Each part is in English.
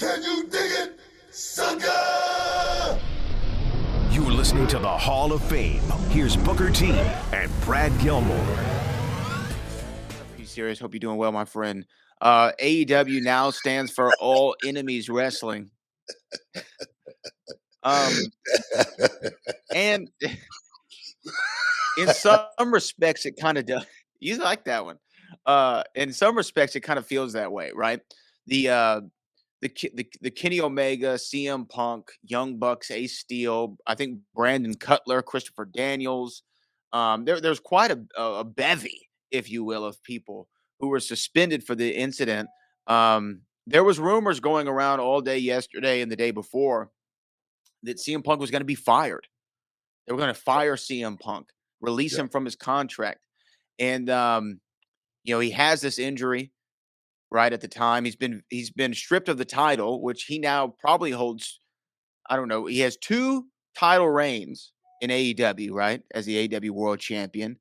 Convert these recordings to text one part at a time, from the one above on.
Can you dig it, sucker? You're listening to the Hall of Fame. Here's Booker T and Brad Gilmore. You serious? Hope you're doing well, my friend. AEW now stands for All Enemies Wrestling. And in some respects, it kind of does. You like that one. In some respects, it kind of feels that way, right? The Kenny Omega, CM Punk, Young Bucks, Ace Steel, I think Brandon Cutler, Christopher Daniels. There's quite a bevy, if you will, of people who were suspended for the incident. There was rumors going around all day yesterday and the day before that CM Punk was going to be fired. They were going to fire CM Punk, release him from his contract, and he has this injury right at the time. He's been stripped of the title, which he now probably holds. I don't know. He has 2 title reigns in AEW, right, as the AEW World Champion,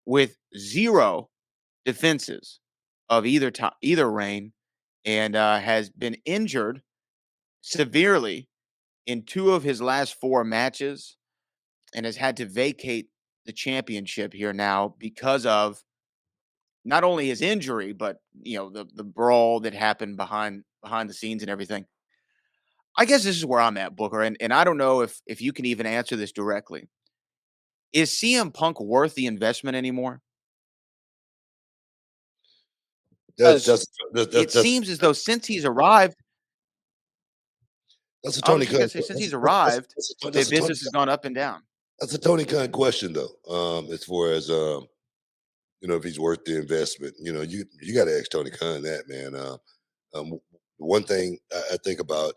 with 0 defenses of either reign, and has been injured severely in 2 of his last 4 matches, and has had to vacate the championship here now because of not only his injury, but the brawl that happened behind the scenes and everything. I guess this is where I'm at, Booker, and I don't know if you can even answer this directly. Is CM Punk worth the investment anymore? That's Because that's that's it that's that's, seems as though since he's arrived, that's a I was Tony just gonna Khan. say since he's That's, arrived, that's, a, the that's a Tony. business has gone up and down. That's a Tony Khan question, though. As far as if he's worth the investment, you got to ask Tony Khan that, man. The one thing I think about,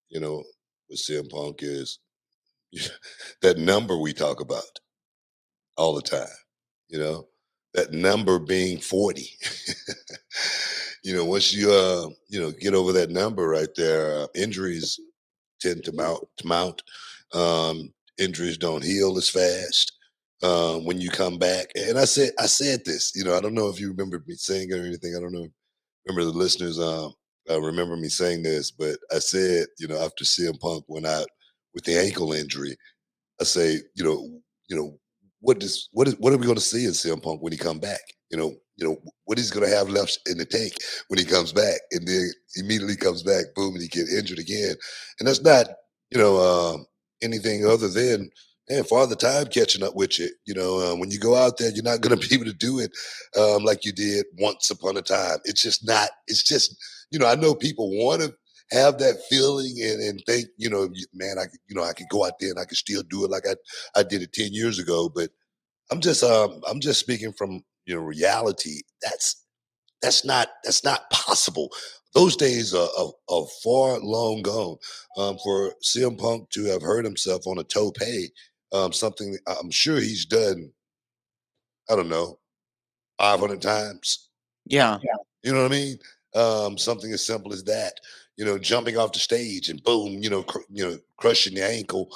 you know, with CM Punk is that number we talk about all the time. You know, that number being 40. Once you get over that number right there, injuries tend to mount. Injuries don't heal as fast when you come back. And I said this. I don't know if you remember me saying it or anything. I don't know. Remember the listeners remember me saying this, but I said, after CM Punk went out with the ankle injury, I say, what are we going to see in CM Punk when he come back? What he's going to have left in the tank when he comes back, and then immediately comes back, boom, and he get injured again, and that's not you know anything other than man, Father Time catching up with you. When you go out there, you're not going to be able to do it like you did once upon a time. It's just not. It's just I know people want to have that feeling and think, man, I could go out there and I could still do it like I did it 10 years ago. But I'm just speaking from reality. That's not possible. Those days are far long gone. For CM Punk to have hurt himself on a tope, something I'm sure he's done. I don't know, 500 times. Yeah. You know what I mean? Something as simple as that. Jumping off the stage and boom, crushing the ankle,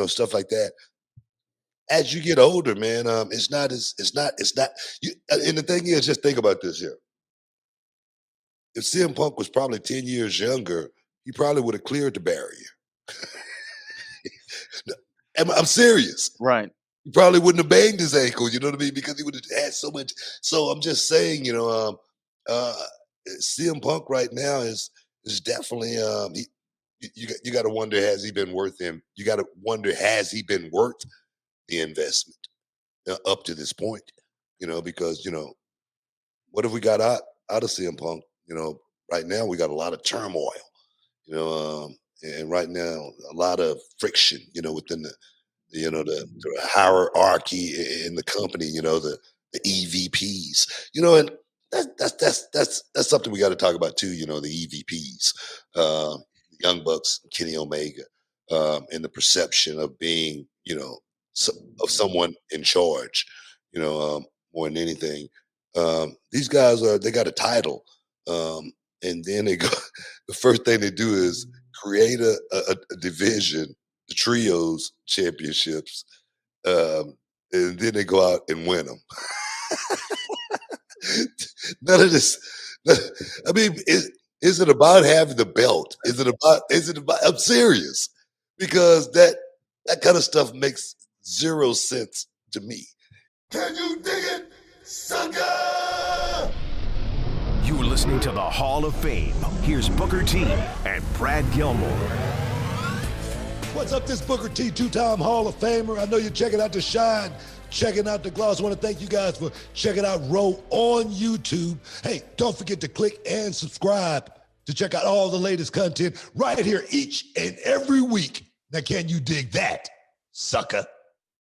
stuff like that. As you get older, man, it's not. And the thing is, just think about this here. If CM Punk was probably 10 years younger, he probably would have cleared the barrier. I'm serious. Right. He probably wouldn't have banged his ankle, you know what I mean? Because he would have had so much. So I'm just saying, uh, CM Punk right now is definitely you got to wonder, has he been worth him? You got to wonder, has he been worth the investment up to this point? Because what have we got out of CM Punk? Right now we got a lot of turmoil. And right now a lot of friction. Within the hierarchy in the company. The EVPs. And that's something we got to talk about too. The EVPs, Young Bucks, Kenny Omega, and the perception of being so, of someone in charge. More than anything, these guys they got a title, and then they go. The first thing they do is create a division, the trios championships, and then they go out and win them. None of this. I mean, Is it about having the belt? Is it about I'm serious. Because that kind of stuff makes zero sense to me. Can you dig it, sucker? You're listening to the Hall of Fame. Here's Booker T and Brad Gilmore. What's up, this Booker T, two-time Hall of Famer. I know you're checking out The Shine, checking out The Gloss. I want to thank you guys for checking out Row on YouTube. Hey, don't forget to click and subscribe to check out all the latest content right here each and every week. Now, can you dig that, sucker?